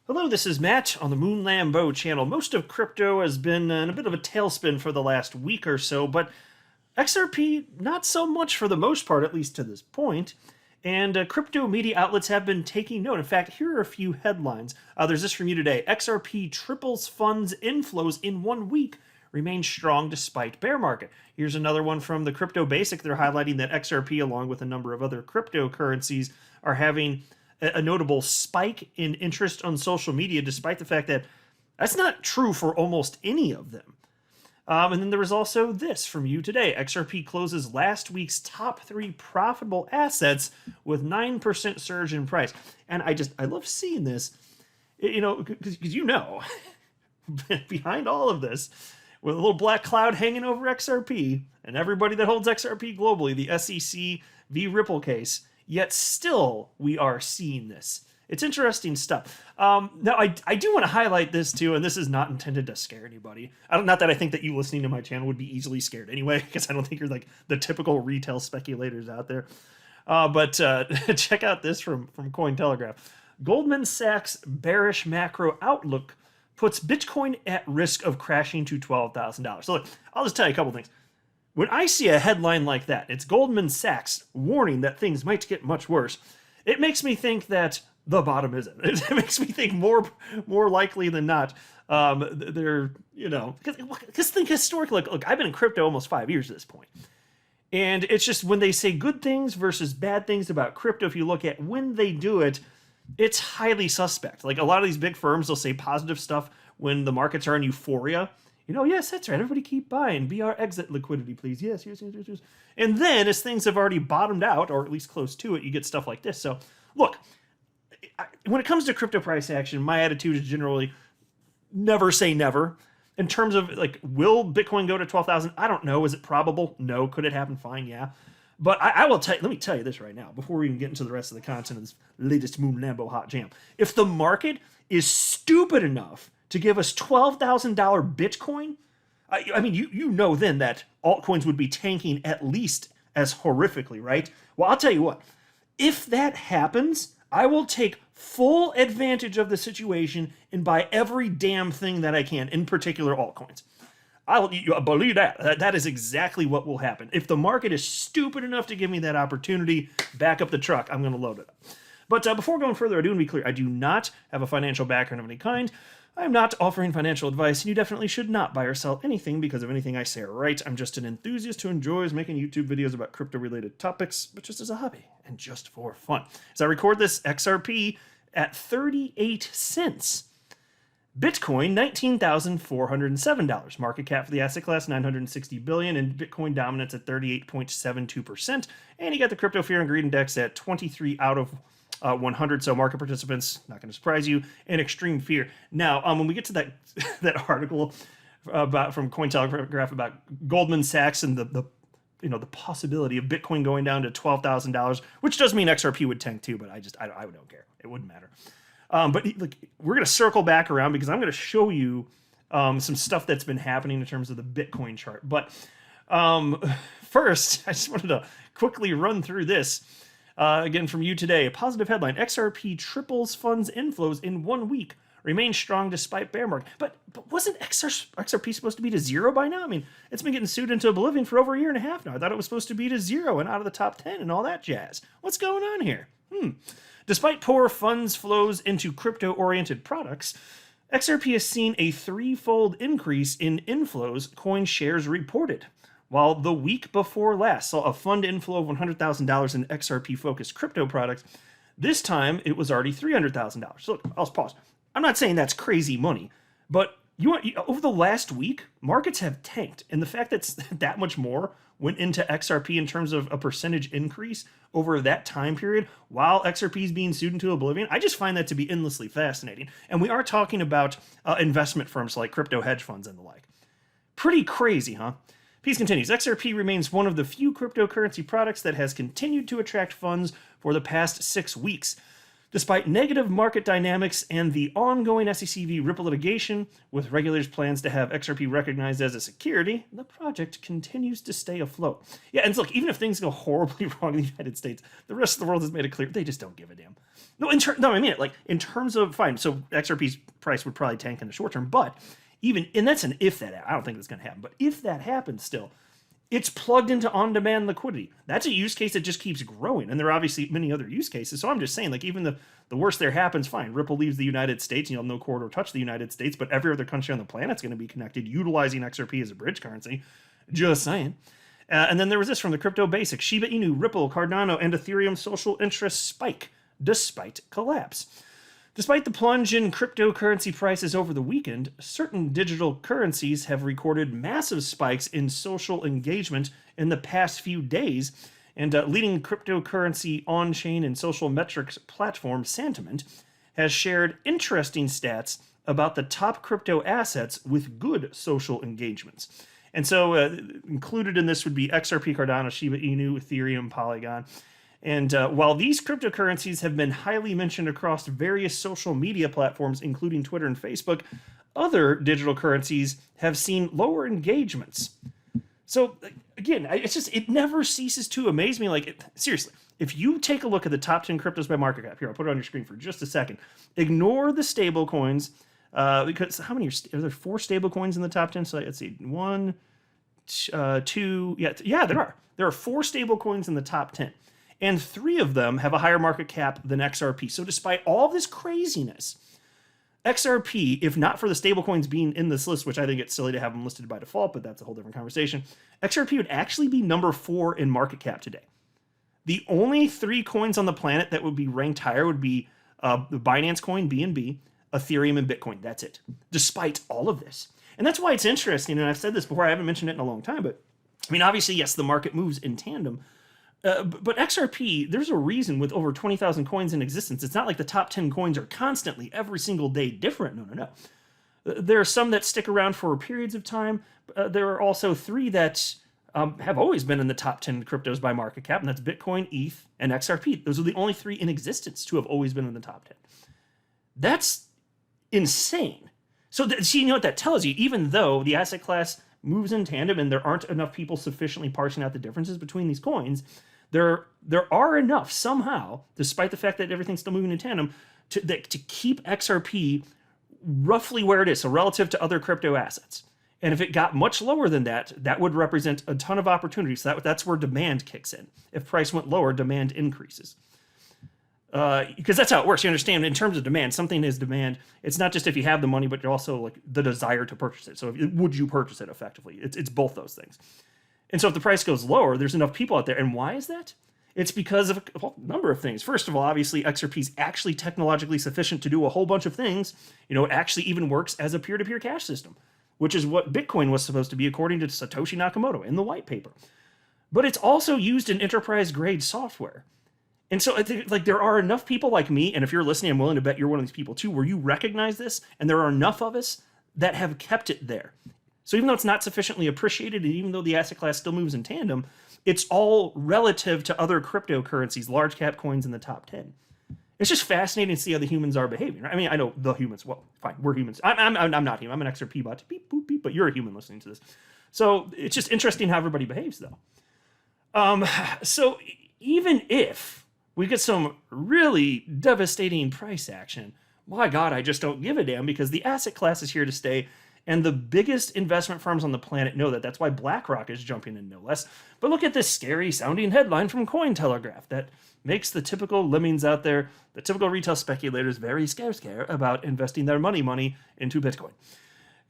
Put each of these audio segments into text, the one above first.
Hello, this is Matt on the Moon Lambeau channel. Most of crypto has been in a bit of a tailspin for the last week or so, but XRP, not so much for the most part, at least to this point. And crypto media outlets have been taking note. In fact, here are a few headlines. There's this from you today. XRP triples funds inflows in 1 week, remains strong despite bear market. Here's another one from the Crypto Basic. They're highlighting that XRP, along with a number of other cryptocurrencies, are having a notable spike in interest on social media, despite the fact that that's not true for almost any of them. And then there was also this from you today. XRP closes last week's top 3 profitable assets with 9% surge in price. And I love seeing this, because behind all of this, with a little black cloud hanging over XRP and everybody that holds XRP globally, the SEC v. Ripple case, yet still we are seeing this. It's interesting stuff. Now, I do want to highlight this too, and this is not intended to scare anybody. Not that I think that you listening to my channel would be easily scared anyway, because I don't think you're like the typical retail speculators out there. But check out this from Cointelegraph. Goldman Sachs bearish macro outlook puts Bitcoin at risk of crashing to $12,000. So look, I'll just tell you a couple things. When I see a headline like that, it's Goldman Sachs warning that things might get much worse. It makes me think that the bottom isn't. It makes me think more likely than not, they're, because think historically, look, I've been in crypto almost 5 years at this point. And it's just when they say good things versus bad things about crypto, if you look at when they do it, it's highly suspect. Like a lot of these big firms, they'll say positive stuff when the markets are in euphoria. Yes, that's right. Everybody keep buying. Be our exit liquidity, please. Yes. And then as things have already bottomed out, or at least close to it, you get stuff like this. So look, when it comes to crypto price action, my attitude is generally never say never. In terms of will Bitcoin go to 12,000? I don't know. Is it probable? No. Could it happen? Fine. Yeah. But I will tell you, let me tell you this right now, before we even get into the rest of the content of this latest Moon Lambeau hot jam. If the market is stupid enough to give us $12,000 Bitcoin, then that altcoins would be tanking at least as horrifically, right? Well, I'll tell you what, if that happens, I will take full advantage of the situation and buy every damn thing that I can, in particular altcoins. I'll believe that. That is exactly what will happen. If the market is stupid enough to give me that opportunity, back up the truck. I'm going to load it up. But before going further, I do want to be clear. I do not have a financial background of any kind. I'm not offering financial advice, and you definitely should not buy or sell anything because of anything I say or write. I'm just an enthusiast who enjoys making YouTube videos about crypto-related topics, but just as a hobby and just for fun. As I record this, XRP at 38 cents. Bitcoin, $19,407. Market cap for the asset class, $960 billion, and Bitcoin dominance at 38.72%. And you got the Crypto Fear and Greed Index at 23 out of 100. So market participants, not going to surprise you, and extreme fear. Now, when we get to that that article from Cointelegraph about Goldman Sachs and the possibility of Bitcoin going down to $12,000, which does mean XRP would tank too, but I don't care. It wouldn't matter. But we're going to circle back around because I'm going to show you some stuff that's been happening in terms of the Bitcoin chart. But first, I just wanted to quickly run through this. Again, from you today, a positive headline. XRP triples funds inflows in 1 week. Remains strong despite bear market. But wasn't XRP supposed to be to zero by now? I mean, it's been getting sued into oblivion for over a year and a half now. I thought it was supposed to be to zero and out of the top 10 and all that jazz. What's going on here? Despite poor funds flows into crypto-oriented products, XRP has seen a 3-fold increase in inflows, coin shares reported. While the week before last saw a fund inflow of $100,000 in XRP-focused crypto products, this time it was already $300,000. So look, I'll pause. I'm not saying that's crazy money, but over the last week, markets have tanked. And the fact that that much more went into XRP in terms of a percentage increase over that time period while XRP is being sued into oblivion, I just find that to be endlessly fascinating. And we are talking about investment firms like crypto hedge funds and the like. Pretty crazy, huh? Piece continues. XRP remains one of the few cryptocurrency products that has continued to attract funds for the past 6 weeks. Despite negative market dynamics and the ongoing SEC v. Ripple litigation, with regulators' plans to have XRP recognized as a security, the project continues to stay afloat. Yeah, and look, even if things go horribly wrong in the United States, the rest of the world has made it clear they just don't give a damn. No, I mean it. Like, in terms of, fine, so XRP's price would probably tank in the short term, but and that's an if that, I don't think that's going to happen, but if that happens still, it's plugged into on-demand liquidity. That's a use case that just keeps growing, and there are obviously many other use cases. So I'm just saying, like, even the worst there happens, fine. Ripple leaves the United States, and you'll have no corridor touch the United States, but every other country on the planet's going to be connected, utilizing XRP as a bridge currency. Just saying. And then there was this from the Crypto Basics. Shiba Inu, Ripple, Cardano, and Ethereum social interest spike despite collapse. Despite the plunge in cryptocurrency prices over the weekend, certain digital currencies have recorded massive spikes in social engagement in the past few days, and leading cryptocurrency on-chain and social metrics platform Sentiment has shared interesting stats about the top crypto assets with good social engagements. And so included in this would be XRP, Cardano, Shiba Inu, Ethereum, Polygon. And while these cryptocurrencies have been highly mentioned across various social media platforms, including Twitter and Facebook, other digital currencies have seen lower engagements. So again, it never ceases to amaze me. Like, seriously, if you take a look at the top 10 cryptos by market cap, here, I'll put it on your screen for just a second. Ignore the stable coins, because how many are there? 4 stable coins in the top 10? So let's see, 1, 2, yeah, there are. There are 4 stable coins in the top 10. And 3 of them have a higher market cap than XRP. So despite all this craziness, XRP, if not for the stablecoins being in this list, which I think it's silly to have them listed by default, but that's a whole different conversation, XRP would actually be number 4 in market cap today. The only 3 coins on the planet that would be ranked higher would be the Binance coin, BNB, Ethereum, and Bitcoin. That's it, despite all of this. And that's why it's interesting, and I've said this before, I haven't mentioned it in a long time, but I mean, obviously, yes, the market moves in tandem, but XRP, there's a reason with over 20,000 coins in existence. It's not like the top 10 coins are constantly, every single day, different. No. There are some that stick around for periods of time. There are also 3 that have always been in the top 10 cryptos by market cap, and that's Bitcoin, ETH, and XRP. Those are the only 3 in existence to have always been in the top 10. That's insane. So, see, you know what that tells you? Even though the asset class moves in tandem and there aren't enough people sufficiently parsing out the differences between these coins, there are enough somehow, despite the fact that everything's still moving in tandem, to keep XRP roughly where it is, so relative to other crypto assets. And if it got much lower than that, that would represent a ton of opportunities. That's where demand kicks in. If price went lower, demand increases. Because that's how it works. You understand, in terms of demand, something is demand. It's not just if you have the money, but you're also like the desire to purchase it. So would you purchase it effectively? It's both those things. And so if the price goes lower, there's enough people out there. And why is that? It's because of a number of things. First of all, obviously, XRP is actually technologically sufficient to do a whole bunch of things. You know, it actually even works as a peer-to-peer cash system, which is what Bitcoin was supposed to be according to Satoshi Nakamoto in the white paper. But it's also used in enterprise-grade software. And so I think, like, there are enough people like me, and if you're listening, I'm willing to bet you're one of these people too, where you recognize this, and there are enough of us that have kept it there. So even though it's not sufficiently appreciated, and even though the asset class still moves in tandem, it's all relative to other cryptocurrencies, large cap coins in the top 10. It's just fascinating to see how the humans are behaving. Right? I mean, I know the humans. Well, fine, we're humans. I'm not human. I'm an XRP bot. Beep, boop, beep, but you're a human listening to this. So it's just interesting how everybody behaves, though. So even if we get some really devastating price action, my God, I just don't give a damn, because the asset class is here to stay. And the biggest investment firms on the planet know that. That's why BlackRock is jumping in, no less. But look at this scary sounding headline from Cointelegraph that makes the typical lemmings out there, the typical retail speculators, very scarce about investing their money into Bitcoin.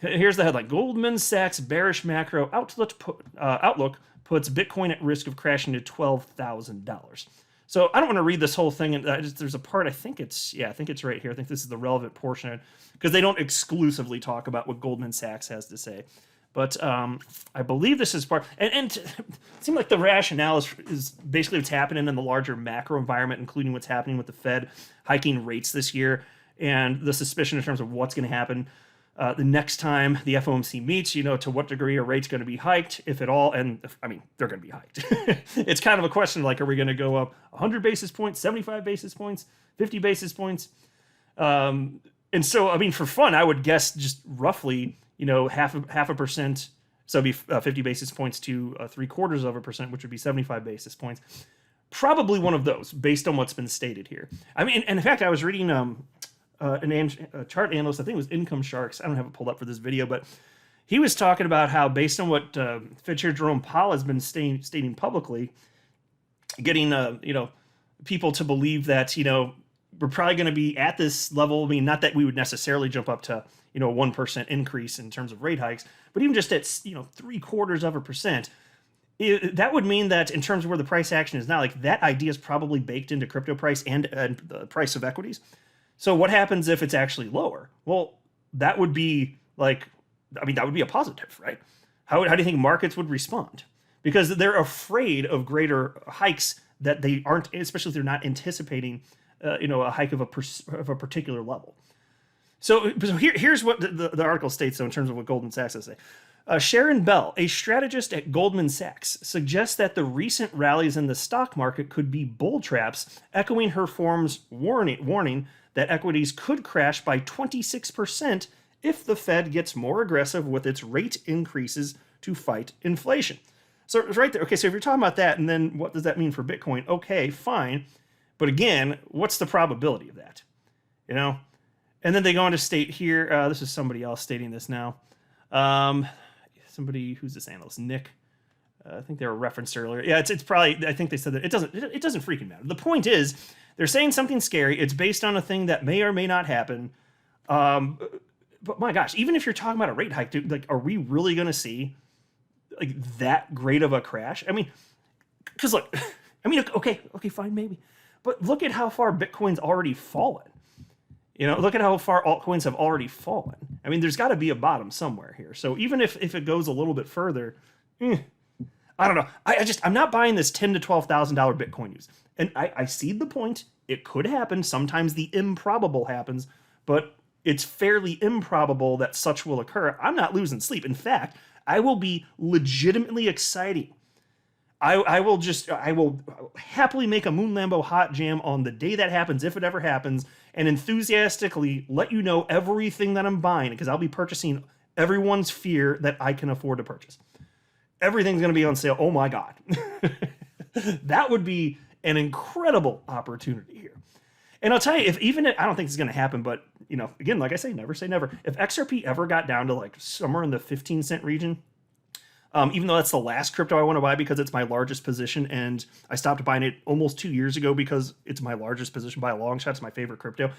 Here's the headline. Goldman Sachs bearish macro outlook puts Bitcoin at risk of crashing to $12,000. So I don't want to read this whole thing. And there's a part, I think it's right here. I think this is the relevant portion, because they don't exclusively talk about what Goldman Sachs has to say. But I believe this is part, and it seems like the rationale is basically what's happening in the larger macro environment, including what's happening with the Fed hiking rates this year, and the suspicion in terms of what's going to happen the next time the FOMC meets, to what degree are rates going to be hiked, if at all. And I mean, they're going to be hiked. It's kind of a question like, are we going to go up 100 basis points, 75 basis points, 50 basis points? And so, I mean, for fun, I would guess just roughly, half a percent. So it'd be 50 basis points to 0.75%, which would be 75 basis points. Probably one of those, based on what's been stated here. I mean, and in fact, I was reading a chart analyst, I think it was Income Sharks. I don't have it pulled up for this video, but he was talking about how, based on what Fed Chair Jerome Powell has been stating publicly, getting people to believe that we're probably going to be at this level. I mean, not that we would necessarily jump up to a 1% increase in terms of rate hikes, but even just at 0.75%. That would mean that in terms of where the price action is now, like that idea is probably baked into crypto price and the price of equities. So what happens if it's actually lower? Well, that would be that would be a positive, right? How do you think markets would respond? Because they're afraid of greater hikes that they aren't, especially if they're not anticipating, a hike of a particular level. So here's what the article states, though, in terms of what Goldman Sachs has to say. Sharon Bell, a strategist at Goldman Sachs, suggests that the recent rallies in the stock market could be bull traps, echoing her firm's warning that equities could crash by 26% if the Fed gets more aggressive with its rate increases to fight inflation. So it's right there. Okay, so if you're talking about that, and then what does that mean for Bitcoin? Okay, fine. But again, what's the probability of that? And then they go on to state here, this is somebody else stating this now. Somebody, who's this analyst? Nick. I think they were referenced earlier. Yeah, it's probably, I think they said that it doesn't freaking matter. The point is, they're saying something scary. It's based on a thing that may or may not happen. But my gosh, even if you're talking about a rate hike, dude, like, are we really going to see like that great of a crash? I mean, because look, okay, fine, maybe. But look at how far Bitcoin's already fallen. Look at how far altcoins have already fallen. I mean, there's got to be a bottom somewhere here. So even if it goes a little bit further, I don't know. I'm not buying this $10,000 to $12,000 Bitcoin news. And I see the point. It could happen. Sometimes the improbable happens, but it's fairly improbable that such will occur. I'm not losing sleep. In fact, I will be legitimately excited. I will happily make a Moon Lambo hot jam on the day that happens, if it ever happens, and enthusiastically let you know everything that I'm buying, because I'll be purchasing everyone's fear that I can afford to purchase. Everything's going to be on sale. Oh my God. That would be an incredible opportunity here. And I'll tell you, I don't think it's going to happen, but again, like I say never. If XRP ever got down to like somewhere in the 15-cent region, even though that's the last crypto I want to buy because it's my largest position, and I stopped buying it almost 2 years ago because it's my largest position by a long shot. It's my favorite crypto.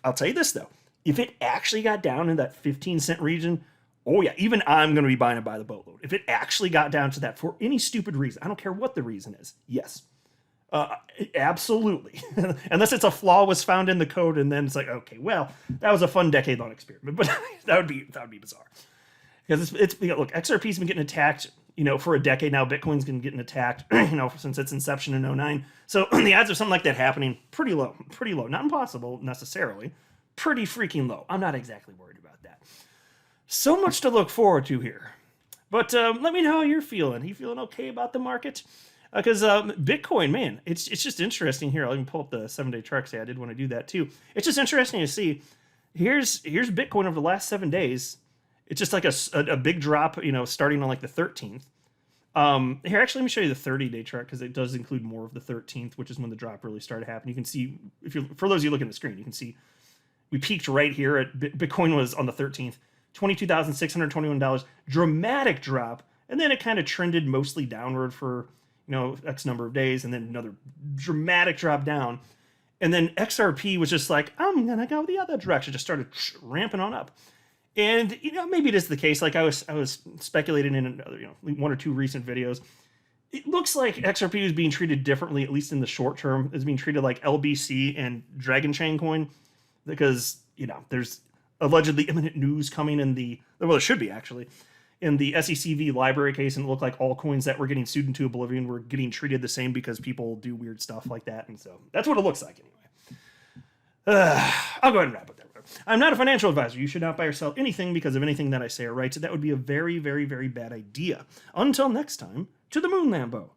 I'll tell you this, though. If it actually got down in that 15-cent region, oh yeah, even I'm going to be buying it by the boatload. If it actually got down to that for any stupid reason, I don't care what the reason is, yes. Absolutely. Unless it's a flaw was found in the code, and then it's like, okay, well, that was a fun decade-long experiment, but that would be bizarre. Because look, XRP's been getting attacked, for a decade now. Bitcoin's been getting attacked, since its inception in 2009. So the odds of something like that happening, pretty low. Not impossible necessarily, pretty freaking low. I'm not exactly worried about that. So much to look forward to here. But let me know how you're feeling. Are you feeling okay about the market? Because Bitcoin, man, it's just interesting here. Let me pull up the 7-day chart. Say I did want to do that too. It's just interesting to see. Here's Bitcoin over the last 7 days. It's just like a big drop, starting on like the 13th. Here, actually, let me show you the 30-day chart because it does include more of the 13th, which is when the drop really started happening. You can see, for those of you looking at the screen, you can see we peaked right here at Bitcoin was on the 13th, $22,621, dramatic drop, and then it kind of trended mostly downward for X number of days, and then another dramatic drop down. And then XRP was just like, I'm gonna go the other direction, just started ramping on up. And maybe it is the case. Like I was speculating in another, one or two recent videos. It looks like XRP is being treated differently, at least in the short term. It's being treated like LBC and Dragon Chain Coin, because there's allegedly imminent news coming there should be actually, in the SECV library case, and it looked like all coins that were getting sued into oblivion were getting treated the same because people do weird stuff like that, and so that's what it looks like anyway. I'll go ahead and wrap up there. I'm not a financial advisor. You should not buy or sell anything because of anything that I say or write. That would be a very, very, very bad idea. Until next time, to the moon, Lambo.